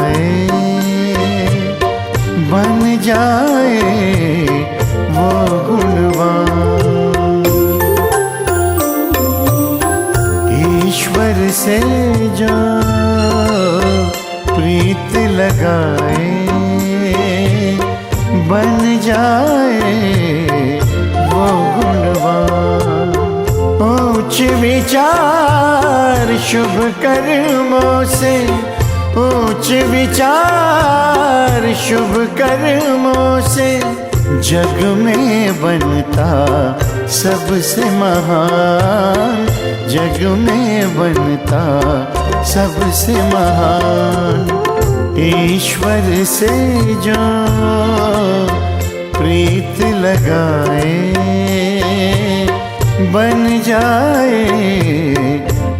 लगाए बन जाए वो गुणवान। ईश्वर से जो प्रीत लगाए बन जाए वो गुणवान। ऊंच विचार शुभ कर्मों से, ऊंच विचार शुभ कर्मों से जग में बनता सबसे महान, जग में बनता सबसे महान। ईश्वर से जो प्रीत लगाए बन जाए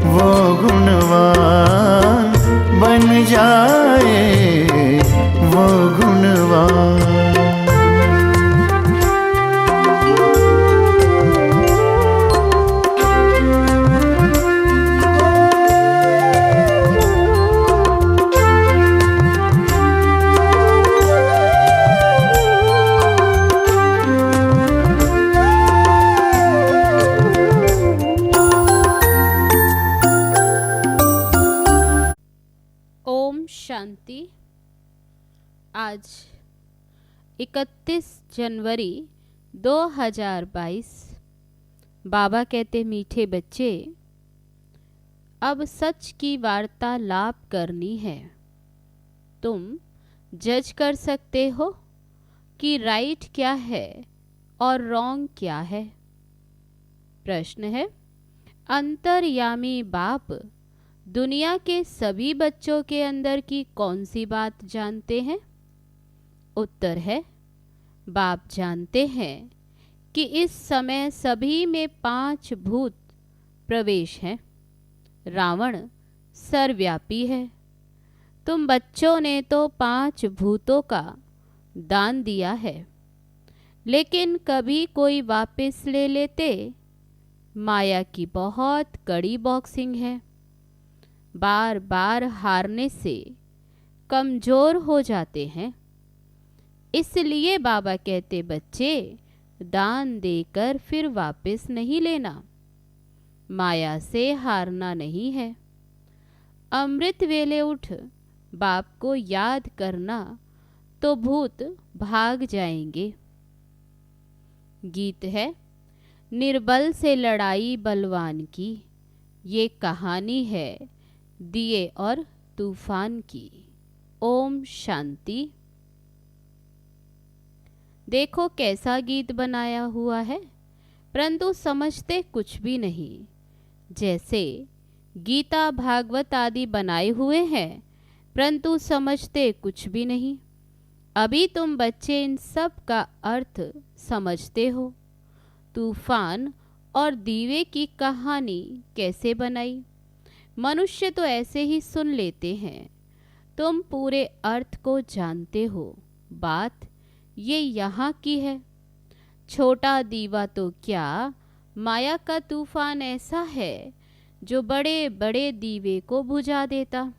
वो गुणवान, बन जाए वो गुणवान। शांति। आज 31 जनवरी 2022। बाबा कहते, मीठे बच्चे, अब सच की वार्तालाप करनी है। तुम जज कर सकते हो कि राइट क्या है और रॉन्ग क्या है। प्रश्न है, अंतर्यामी बाप दुनिया के सभी बच्चों के अंदर की कौन सी बात जानते हैं? उत्तर है, बाप जानते हैं कि इस समय सभी में 5 भूत प्रवेश हैं। रावण सर्वव्यापी है। तुम बच्चों ने तो 5 भूतों का दान दिया है, लेकिन कभी कोई वापस ले लेते? माया की बहुत कड़ी बॉक्सिंग है। बार बार हारने से कमजोर हो जाते हैं। इसलिए बाबा कहते, बच्चे, दान देकर फिर वापस नहीं लेना। माया से हारना नहीं है। अमृत वेले उठ बाप को याद करना तो भूत भाग जाएंगे। गीत है, निर्बल से लड़ाई बलवान की, ये कहानी है दिए और तूफान की। ओम शांति। देखो कैसा गीत बनाया हुआ है, परंतु समझते कुछ भी नहीं। जैसे गीता भागवत आदि बनाए हुए हैं, परंतु समझते कुछ भी नहीं। अभी तुम बच्चे इन सब का अर्थ समझते हो। तूफान और दीवे की कहानी कैसे बनाई? मनुष्य तो ऐसे ही सुन लेते हैं। तुम पूरे अर्थ को जानते हो। बात ये यहाँ की है। छोटा दीवा तो क्या, माया का तूफान ऐसा है जो बड़े बड़े दीवे को बुझा देता।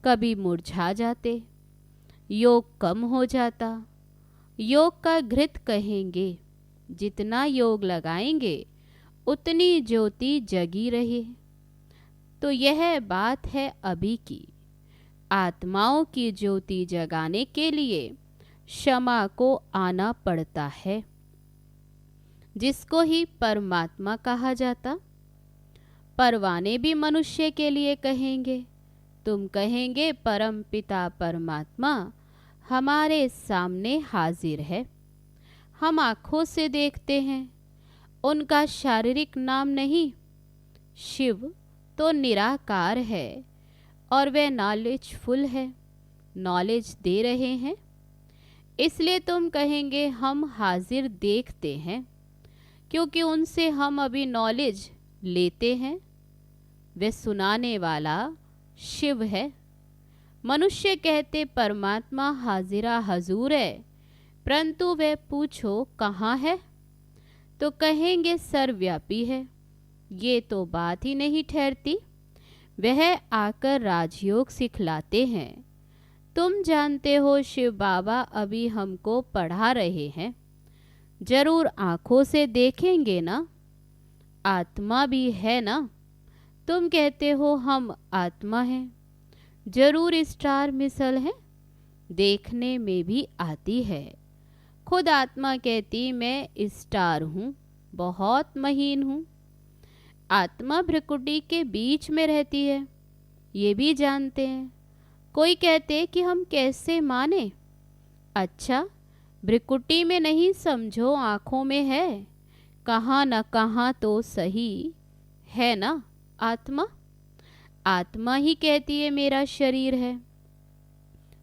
कभी मुरझा जाते, योग कम हो जाता। योग का घृत कहेंगे। जितना योग लगाएंगे उतनी ज्योति जगी रहे। तो यह बात है अभी की। आत्माओं की ज्योति जगाने के लिए क्षमा को आना पड़ता है, जिसको ही परमात्मा कहा जाता। परवाने भी मनुष्य के लिए कहेंगे। तुम कहेंगे, परम पिता परमात्मा हमारे सामने हाजिर है। हम आँखों से देखते हैं, उनका शारीरिक नाम नहीं। शिव तो निराकार है और वह नॉलेजफुल है, नॉलेज दे रहे हैं। इसलिए तुम कहेंगे हम हाजिर देखते हैं, क्योंकि उनसे हम अभी नॉलेज लेते हैं। वे सुनाने वाला शिव है। मनुष्य कहते परमात्मा हाजिरा हजूर है, परंतु वे पूछो कहाँ है, तो कहेंगे सर्वव्यापी है। ये तो बात ही नहीं ठहरती। वह आकर राजयोग सिखलाते हैं, तुम जानते हो शिव बाबा अभी हमको पढ़ा रहे हैं, जरूर आंखों से देखेंगे ना, आत्मा भी है ना। तुम कहते हो हम आत्मा हैं, जरूर स्टार मिसल है, देखने में भी आती है। खुद आत्मा कहती मैं स्टार हूँ, बहुत महीन हूँ। आत्मा भ्रिकुटी के बीच में रहती है, ये भी जानते हैं। कोई कहते कि हम कैसे माने। अच्छा, भ्रिकुटी में नहीं समझो, आँखों में है, कहाँ न कहाँ तो सही है ना आत्मा। आत्मा ही कहती है मेरा शरीर है।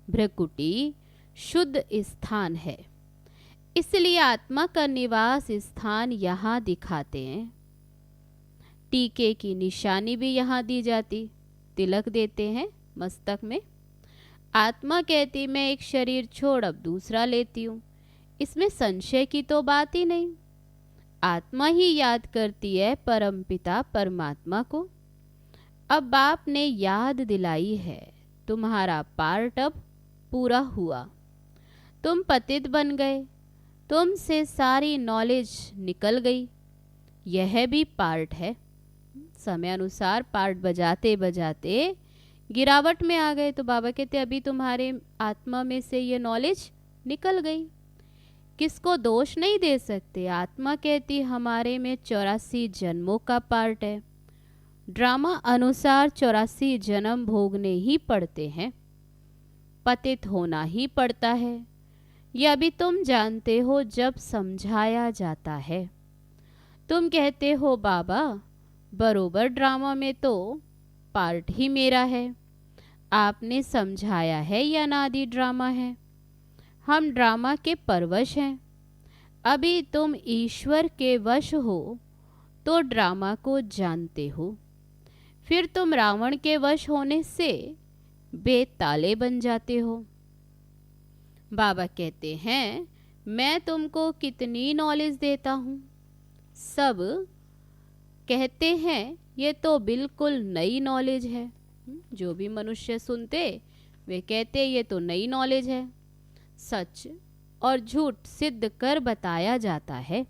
भ्रिकुटी शुद्ध स्थान है, इसलिए आत्मा का निवास स्थान यहाँ दिखाते हैं। टीके की निशानी भी यहाँ दी जाती, तिलक देते हैं मस्तक में। आत्मा कहती मैं एक शरीर छोड़ अब दूसरा लेती हूँ, इसमें संशय की तो बात ही नहीं। आत्मा ही याद करती है परमपिता परमात्मा को। अब बाप ने याद दिलाई है, तुम्हारा पार्ट अब पूरा हुआ। तुम पतित बन गए, तुमसे सारी नॉलेज निकल गई। यह भी पार्ट है। समय अनुसार पार्ट बजाते बजाते गिरावट में आ गए, तो बाबा कहते अभी तुम्हारे आत्मा में से ये नॉलेज निकल गई। किसको दोष नहीं दे सकते। आत्मा कहती हमारे में 84 जन्मों का पार्ट है। ड्रामा अनुसार 84 जन्म भोगने ही पड़ते हैं, पतित होना ही पड़ता है। यह अभी तुम जानते हो जब समझाया जाता है। तुम कहते हो बाबा बरोबर ड्रामा में तो पार्ट ही मेरा है। आपने समझाया है यह अनादि ड्रामा है, हम ड्रामा के परवश हैं। अभी तुम ईश्वर के वश हो तो ड्रामा को जानते हो, फिर तुम रावण के वश होने से बेताले बन जाते हो। बाबा कहते हैं मैं तुमको कितनी नॉलेज देता हूँ। सब कहते हैं ये तो बिल्कुल नई नॉलेज है। जो भी मनुष्य सुनते वे कहते ये तो नई नॉलेज है। सच और झूठ सिद्ध कर बताया जाता है।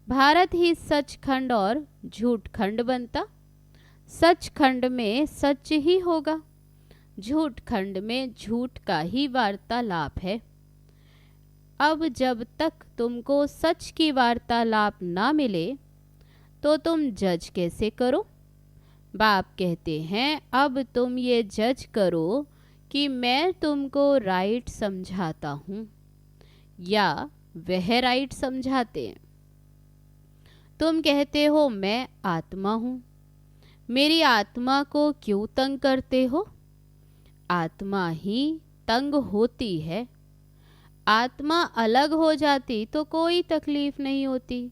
भारत ही सचखंड और झूठ खंड बनता। सच खंड में सच ही होगा, झूठ खंड में झूठ का ही वार्तालाप है। अब जब तक तुमको सच की वार्तालाप ना मिले तो तुम जज कैसे करो। बाप कहते हैं अब तुम ये जज करो कि मैं तुमको राइट समझाता हूँ या वह राइट समझाते हैं। तुम कहते हो मैं आत्मा हूँ, मेरी आत्मा को क्यों तंग करते हो। आत्मा ही तंग होती है। आत्मा अलग हो जाती तो कोई तकलीफ नहीं होती।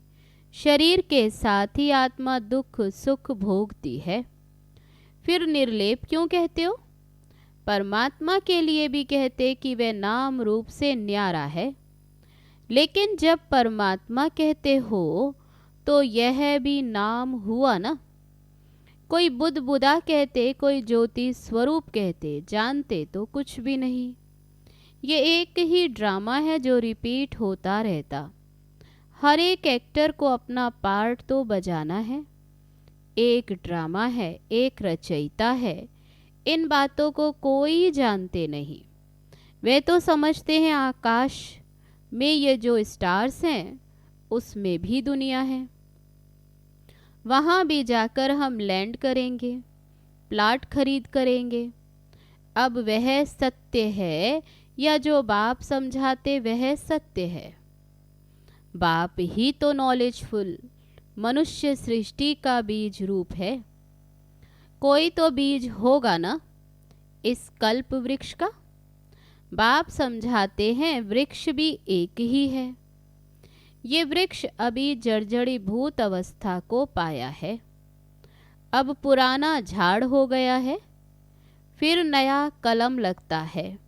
शरीर के साथ ही आत्मा दुख सुख भोगती है। फिर निर्लेप क्यों कहते हो। परमात्मा के लिए भी कहते कि वह नाम रूप से न्यारा है, लेकिन जब परमात्मा कहते हो तो यह भी नाम हुआ ना। कोई बुद्ध बुदा कहते, कोई ज्योति स्वरूप कहते, जानते तो कुछ भी नहीं। ये एक ही ड्रामा है जो रिपीट होता रहता। हर एक एक्टर को अपना पार्ट तो बजाना है। एक ड्रामा है, एक रचयिता है। इन बातों को कोई जानते नहीं। वे तो समझते हैं आकाश में ये जो स्टार्स हैं उसमें भी दुनिया है, वहाँ भी जाकर हम लैंड करेंगे, प्लाट खरीद करेंगे। अब वह सत्य है या जो बाप समझाते वह सत्य है। बाप ही तो नॉलेजफुल मनुष्य सृष्टि का बीज रूप है। कोई तो बीज होगा ना इस कल्प वृक्ष का। बाप समझाते हैं वृक्ष भी एक ही है। ये वृक्ष अभी जर्जरीभूत अवस्था को पाया है, अब पुराना झाड़ हो गया है, फिर नया कलम लगता है।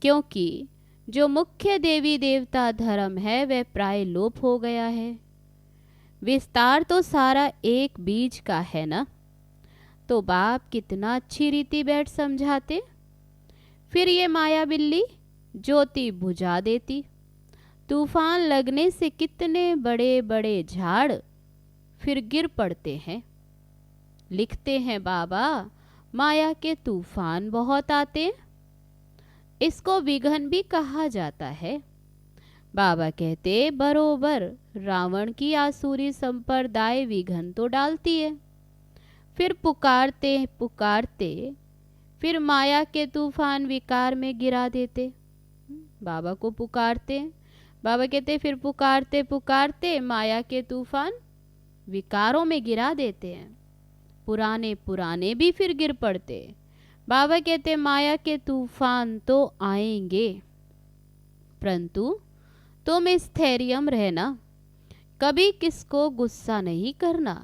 क्योंकि जो मुख्य देवी देवता धर्म है वह प्राय लोप हो गया है। विस्तार तो सारा एक बीज का है ना। तो बाप कितना अच्छी रीति बैठ समझाते। फिर ये माया बिल्ली ज्योति बुझा देती। तूफान लगने से कितने बड़े बड़े झाड़ फिर गिर पड़ते हैं। लिखते हैं बाबा, माया के तूफान बहुत आते हैं। इसको विघन भी कहा जाता है। बाबा कहते, बरोबर रावण की आसुरी संप्रदाय विघन तो डालती है। फिर पुकारते पुकारते फिर माया के तूफान विकार में गिरा देते। बाबा को पुकारते, बाबा कहते फिर पुकारते पुकारते माया के तूफान विकारों में गिरा देते हैं। पुराने पुराने भी फिर गिर पड़ते। बाबा कहते माया के तूफान तो आएंगे, परंतु तुम स्थैर्यम रहना, कभी किसको गुस्सा नहीं करना।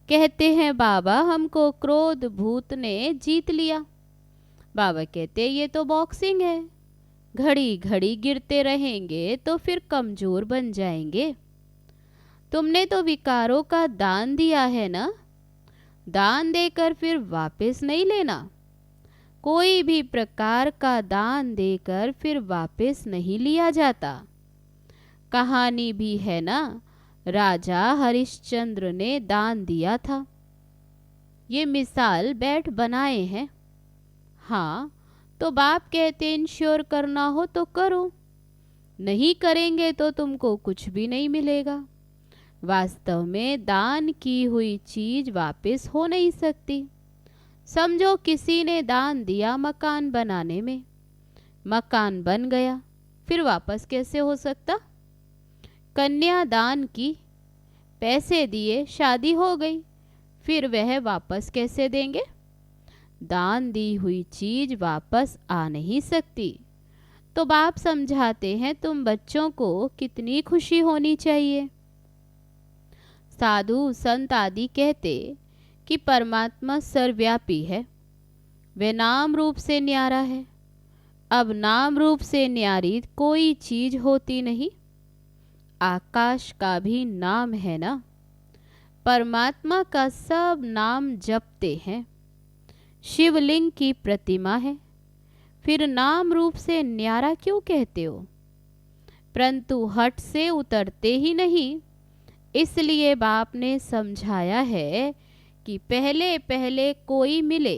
कहते हैं बाबा, हमको क्रोध भूत ने जीत लिया। बाबा कहते ये तो बॉक्सिंग है, घड़ी घड़ी गिरते रहेंगे तो फिर कमजोर बन जाएंगे। तुमने तो विकारों का दान दिया है ना, दान देकर फिर वापस नहीं लेना। कोई भी प्रकार का दान देकर फिर वापस नहीं लिया जाता। कहानी भी है ना, राजा हरिश्चंद्र ने दान दिया था। ये मिसाल बैठ बनाए हैं। हाँ, तो बाप कहते इंश्योर करना हो तो करो, नहीं करेंगे तो तुमको कुछ भी नहीं मिलेगा। वास्तव में दान की हुई चीज वापस हो नहीं सकती। समझो किसी ने दान दिया मकान बनाने में, मकान बन गया, फिर वापस कैसे हो सकता। कन्या दान की, पैसे दिए, शादी हो गई, फिर वह वापस कैसे देंगे। दान दी हुई चीज वापस आ नहीं सकती। तो बाप समझाते हैं तुम बच्चों को कितनी खुशी होनी चाहिए। साधु संत आदि कहते कि परमात्मा सर्वव्यापी है, वे नाम रूप से न्यारा है। अब नाम रूप से न्यारी कोई चीज होती नहीं। आकाश का भी नाम है ना, परमात्मा का सब नाम जपते हैं। शिवलिंग की प्रतिमा है, फिर नाम रूप से न्यारा क्यों कहते हो। परंतु हट से उतरते ही नहीं, इसलिए बाप ने समझाया है कि पहले पहले कोई मिले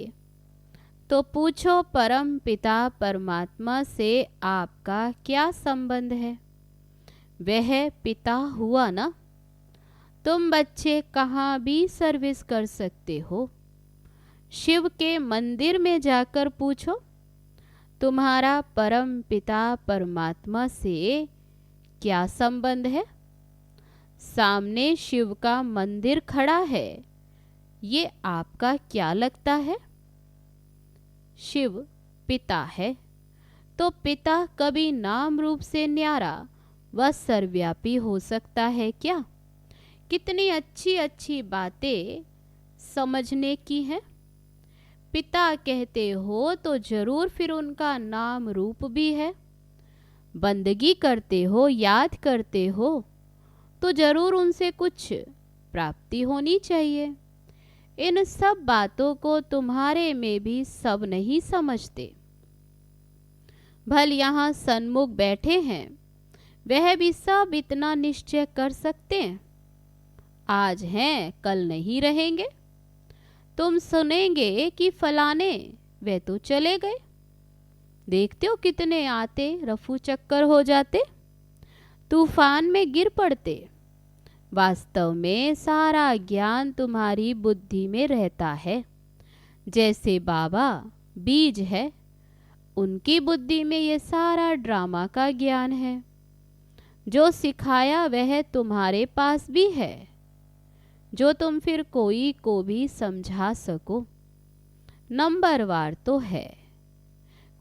तो पूछो परम पिता परमात्मा से आपका क्या संबंध है। वह पिता हुआ ना। तुम बच्चे कहाँ भी सर्विस कर सकते हो। शिव के मंदिर में जाकर पूछो तुम्हारा परम पिता परमात्मा से क्या संबंध है। सामने शिव का मंदिर खड़ा है, ये आपका क्या लगता है। शिव पिता है, तो पिता कभी नाम रूप से न्यारा व सर्वव्यापी हो सकता है क्या। कितनी अच्छी अच्छी बातें समझने की हैं। पिता कहते हो तो जरूर फिर उनका नाम रूप भी है। बंदगी करते हो, याद करते हो तो जरूर उनसे कुछ प्राप्ति होनी चाहिए। इन सब बातों को तुम्हारे में भी सब नहीं समझते। भल यहाँ सन्मुख बैठे हैं, वह भी सब इतना निश्चय कर सकते हैं। आज हैं, कल नहीं रहेंगे। तुम सुनेंगे कि फलाने वे तो चले गए। देखते हो कितने आते रफू चक्कर हो जाते, तूफान में गिर पड़ते। वास्तव में सारा ज्ञान तुम्हारी बुद्धि में रहता है। जैसे बाबा बीज है, उनकी बुद्धि में ये सारा ड्रामा का ज्ञान है। जो सिखाया वह तुम्हारे पास भी है, जो तुम फिर कोई को भी समझा सको। नंबरवार तो है,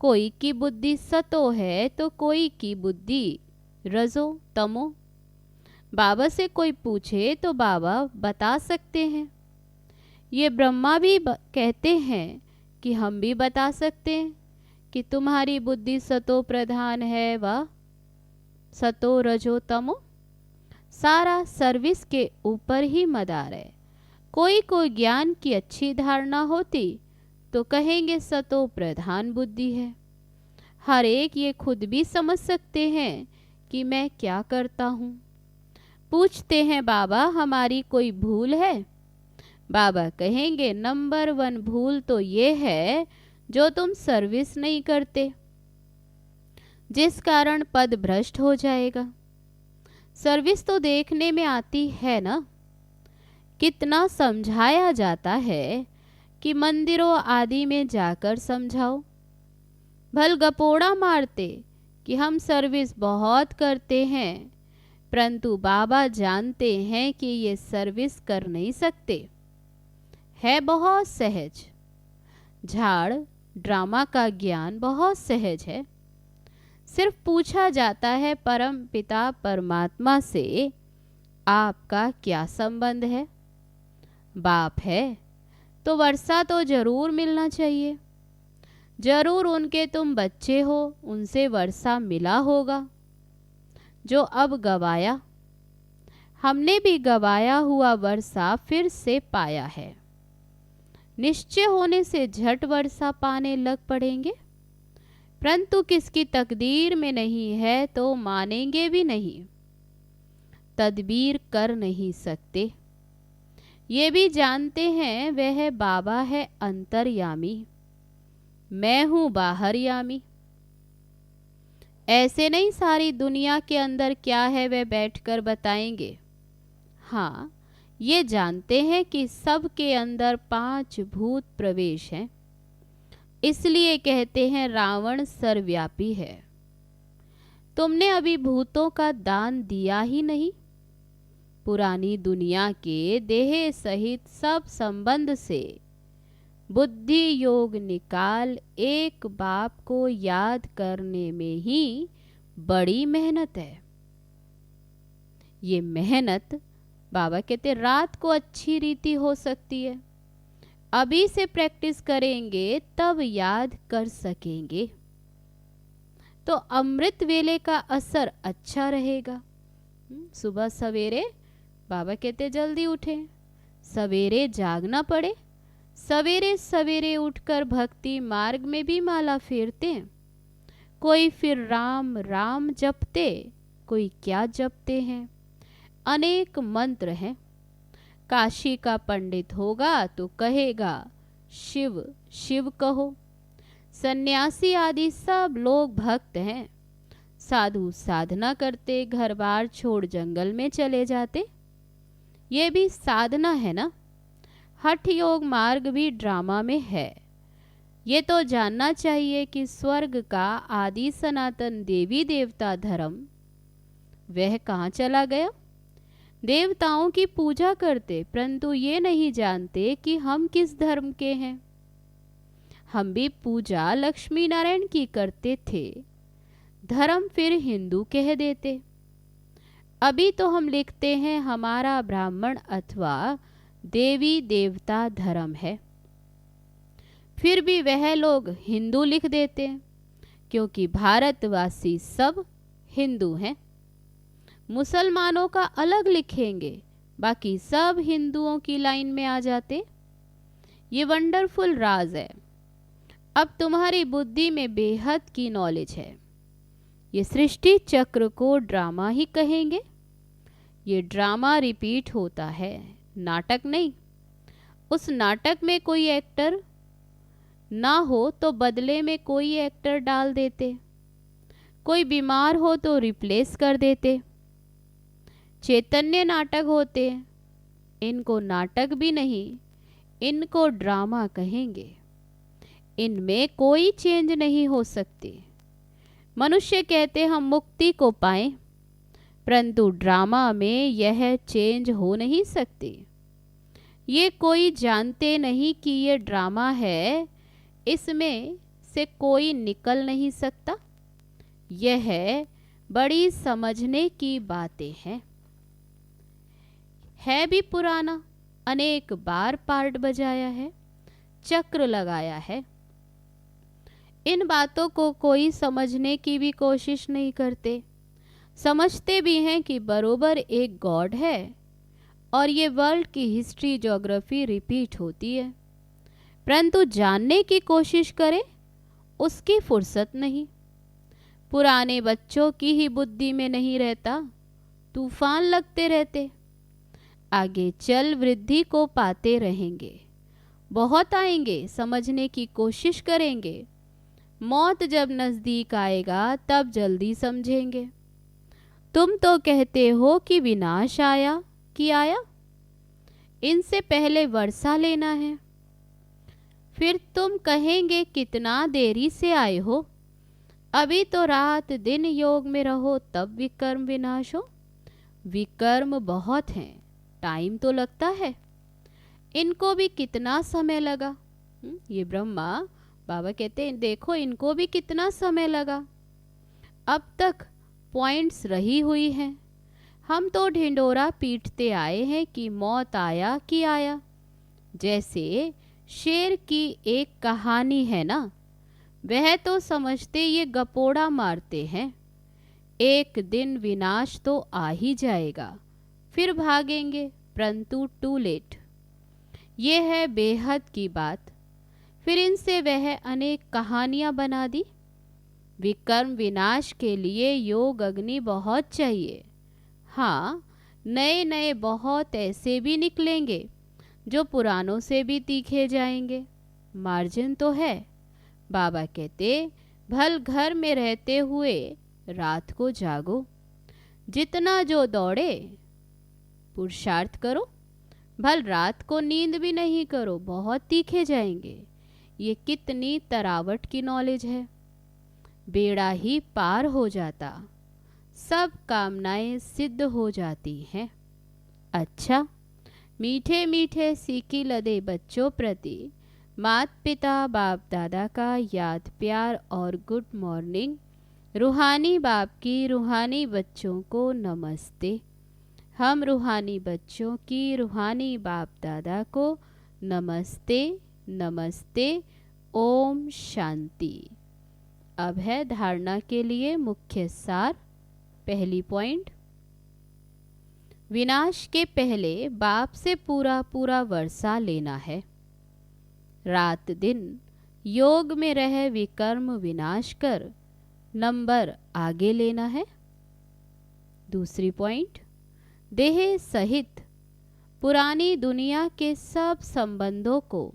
कोई की बुद्धि सतो है तो कोई की बुद्धि रजो तमो। बाबा से कोई पूछे तो बाबा बता सकते हैं। ये ब्रह्मा भी कहते हैं कि हम भी बता सकते हैं कि तुम्हारी बुद्धि सतो प्रधान है व सतो रजो तमो। सारा सर्विस के ऊपर ही मदार है। कोई को ज्ञान की अच्छी धारणा होती तो कहेंगे सतो प्रधान बुद्धि है, हर एक ये खुद भी समझ सकते हैं कि मैं क्या करता हूँ। पूछते हैं बाबा हमारी कोई भूल है? बाबा कहेंगे नंबर 1 भूल तो ये है जो तुम सर्विस नहीं करते, जिस कारण पद भ्रष्ट हो जाएगा। सर्विस तो देखने में आती है ना, कितना समझाया जाता है कि मंदिरों आदि में जाकर समझाओ। भल गपोड़ा मारते कि हम सर्विस बहुत करते हैं, परंतु बाबा जानते हैं कि ये सर्विस कर नहीं सकते। है बहुत सहज। झाड़ ड्रामा का ज्ञान बहुत सहज है। सिर्फ पूछा जाता है परम पिता परमात्मा से, आपका क्या संबंध है? बाप है तो वर्षा तो जरूर मिलना चाहिए। जरूर उनके तुम बच्चे हो, उनसे वर्षा मिला होगा जो अब गवाया। हमने भी गवाया हुआ वर्षा फिर से पाया है। निश्चय होने से झट वर्षा पाने लग पड़ेंगे, परंतु किसकी तकदीर में नहीं है तो मानेंगे भी नहीं। तदबीर कर नहीं सकते। ये भी जानते हैं वह बाबा है अंतर्यामी, मैं हूँ बाहरयामी। ऐसे नहीं सारी दुनिया के अंदर क्या है वह बैठकर बताएंगे। हाँ, ये जानते हैं कि सबके अंदर 5 भूत प्रवेश हैं, इसलिए कहते हैं रावण सर्वव्यापी है। तुमने अभी भूतों का दान दिया ही नहीं। पुरानी दुनिया के देह सहित सब संबंध से बुद्धि योग निकाल एक बाप को याद करने में ही बड़ी मेहनत है। ये मेहनत बाबा कहते रात को अच्छी रीति हो सकती है, अभी से प्रैक्टिस करेंगे तब याद कर सकेंगे तो अमृत वेले का असर अच्छा रहेगा। सुबह सवेरे बाबा कहते जल्दी उठें, सवेरे जागना पड़े। सवेरे सवेरे उठकर भक्ति मार्ग में भी माला फेरते हैं। कोई फिर राम राम जपते, कोई क्या जपते हैं। अनेक मंत्र हैं। काशी का पंडित होगा तो कहेगा शिव शिव कहो। सन्यासी आदि सब लोग भक्त हैं। साधु साधना करते, घर बार छोड़ जंगल में चले जाते। ये भी साधना है ना। हठ योग मार्ग भी ड्रामा में है। ये तो जानना चाहिए कि स्वर्ग का आदि सनातन देवी देवता धर्म वह कहाँ चला गया। देवताओं की पूजा करते, परंतु ये नहीं जानते कि हम किस धर्म के हैं। हम भी पूजा लक्ष्मी नारायण की करते थे, धर्म फिर हिंदू कह देते। अभी तो हम लिखते हैं हमारा ब्राह्मण अथवा देवी देवता धर्म है, फिर भी वह लोग हिंदू लिख देते हैं, क्योंकि भारतवासी सब हिंदू हैं। मुसलमानों का अलग लिखेंगे, बाकी सब हिंदुओं की लाइन में आ जाते। ये वंडरफुल राज है। अब तुम्हारी बुद्धि में बेहद की नॉलेज है। ये सृष्टि चक्र को ड्रामा ही कहेंगे। ये ड्रामा रिपीट होता है, नाटक नहीं। उस नाटक में कोई एक्टर ना हो तो बदले में कोई एक्टर डाल देते। कोई बीमार हो तो रिप्लेस कर देते। चैतन्य नाटक होते, इनको नाटक भी नहीं, इनको ड्रामा कहेंगे। इनमें कोई चेंज नहीं हो सकती। मनुष्य कहते हम मुक्ति को पाएं, परंतु ड्रामा में यह चेंज हो नहीं सकती। ये कोई जानते नहीं कि ये ड्रामा है, इसमें से कोई निकल नहीं सकता। यह बड़ी समझने की बातें हैं। है भी पुराना, अनेक बार पार्ट बजाया है, चक्र लगाया है। इन बातों को कोई समझने की भी कोशिश नहीं करते। समझते भी हैं कि बरोबर एक गॉड है और ये वर्ल्ड की हिस्ट्री ज्योग्राफी रिपीट होती है, परंतु जानने की कोशिश करें उसकी फुर्सत नहीं। पुराने बच्चों की ही बुद्धि में नहीं रहता, तूफान लगते रहते। आगे चल वृद्धि को पाते रहेंगे, बहुत आएंगे, समझने की कोशिश करेंगे। मौत जब नज़दीक आएगा तब जल्दी समझेंगे। तुम तो कहते हो कि विनाश आया कि आया, इनसे पहले वर्षा लेना है। फिर तुम कहेंगे कितना देरी से आए हो, अभी तो रात दिन योग में रहो तब विकर्म विनाश हो। विकर्म बहुत हैं, टाइम तो लगता है, इनको भी कितना समय लगा। ये ब्रह्मा बाबा कहते हैं देखो इनको भी कितना समय लगा, अब तक पॉइंट्स रही हुई हैं। हम तो ढिंडोरा पीटते आए हैं कि मौत आया कि आया। जैसे शेर की एक कहानी है ना, वह तो समझते ये गपोड़ा मारते हैं, एक दिन विनाश तो आ ही जाएगा, फिर भागेंगे, परंतु टू लेट। ये है बेहद की बात। फिर इनसे वह अनेक कहानियां बना दी। विकर्म विनाश के लिए योग अग्नि बहुत चाहिए। हाँ, नए नए बहुत ऐसे भी निकलेंगे जो पुरानों से भी तीखे जाएंगे। मार्जिन तो है। बाबा कहते भल घर में रहते हुए रात को जागो, जितना जो दौड़े पुरुषार्थ करो, भल रात को नींद भी नहीं करो, बहुत तीखे जाएंगे। ये कितनी तरावट की नॉलेज है, बेड़ा ही पार हो जाता, सब कामनाएं सिद्ध हो जाती हैं। अच्छा, मीठे मीठे सीखी लदे बच्चों प्रति मात पिता बाप दादा का याद प्यार और गुड मॉर्निंग। रूहानी बाप की रूहानी बच्चों को नमस्ते। हम रूहानी बच्चों की रूहानी बाप दादा को नमस्ते नमस्ते। ओम शांति। अब है धारणा के लिए मुख्य सार। पहली पॉइंट, विनाश के पहले बाप से पूरा पूरा वर्षा लेना है। रात दिन योग में रह विकर्म विनाश कर नंबर आगे लेना है। दूसरी पॉइंट, देह सहित पुरानी दुनिया के सब संबंधों को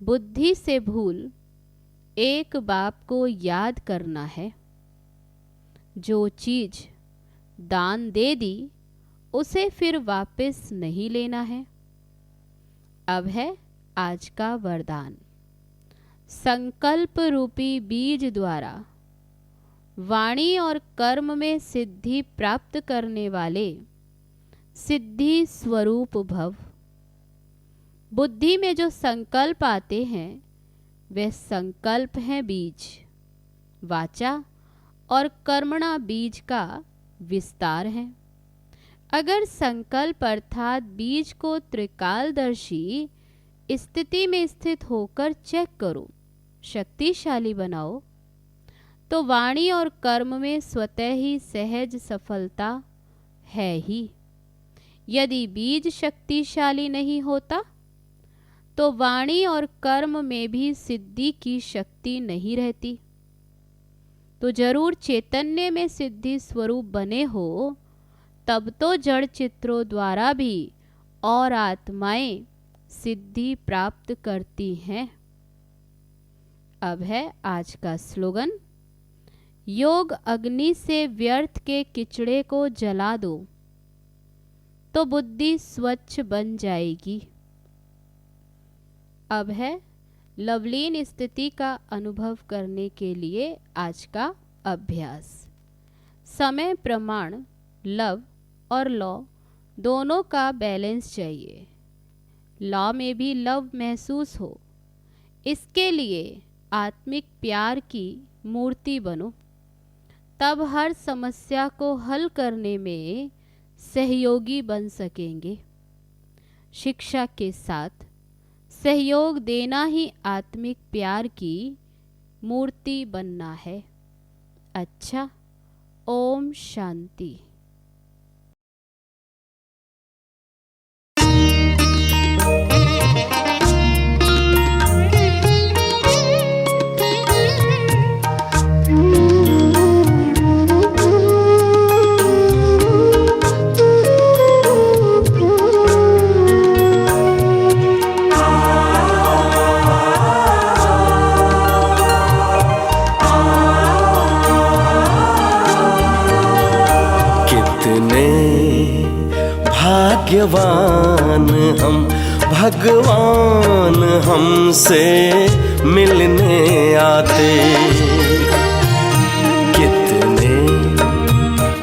बुद्धि से भूल एक बाप को याद करना है। जो चीज दान दे दी उसे फिर वापस नहीं लेना है। अब है आज का वरदान। संकल्प रूपी बीज द्वारा वाणी और कर्म में सिद्धि प्राप्त करने वाले सिद्धि स्वरूप भव। बुद्धि में जो संकल्प आते हैं वे संकल्प हैं बीज। वाचा और कर्मणा बीज का विस्तार है। अगर संकल्प अर्थात बीज को त्रिकालदर्शी स्थिति में स्थित होकर चेक करो, शक्तिशाली बनाओ, तो वाणी और कर्म में स्वतः ही सहज सफलता है ही। यदि बीज शक्तिशाली नहीं होता तो वाणी और कर्म में भी सिद्धि की शक्ति नहीं रहती। तो जरूर चैतन्य में सिद्धि स्वरूप बने हो, तब तो जड़ चित्रों द्वारा भी और आत्माएं सिद्धि प्राप्त करती हैं। अब है आज का स्लोगन। योग अग्नि से व्यर्थ के किचड़े को जला दो तो बुद्धि स्वच्छ बन जाएगी। अब है लवलीन स्थिति का अनुभव करने के लिए आज का अभ्यास। समय प्रमाण लव और लॉ दोनों का बैलेंस चाहिए। लॉ में भी लव महसूस हो, इसके लिए आत्मिक प्यार की मूर्ति बनो, तब हर समस्या को हल करने में सहयोगी बन सकेंगे। शिक्षा के साथ सहयोग देना ही आत्मिक प्यार की मूर्ति बनना है। अच्छा, ओम शांति। भाग्यवान हम, भगवान हमसे मिलने आते। कितने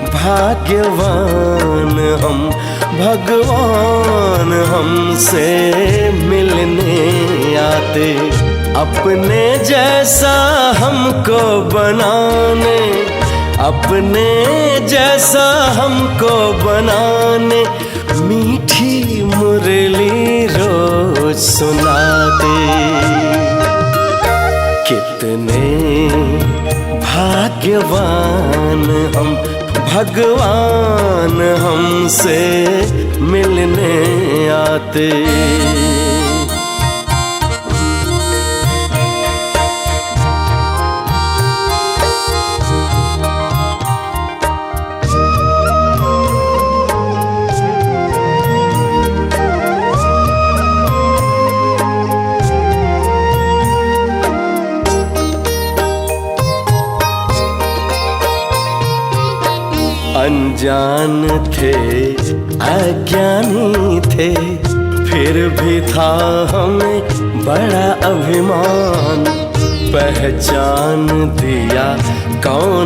भाग्यवान हम, भगवान हमसे मिलने आते। अपने जैसा हमको बनाने, अपने जैसा हमको बनाने मीठी मुरली रोज सुनाते। कितने भाग्यवान हम, भगवान हमसे मिलने आते। अनजान थे, अज्ञानी थे, फिर भी था हमें बड़ा अभिमान। पहचान दिया कौन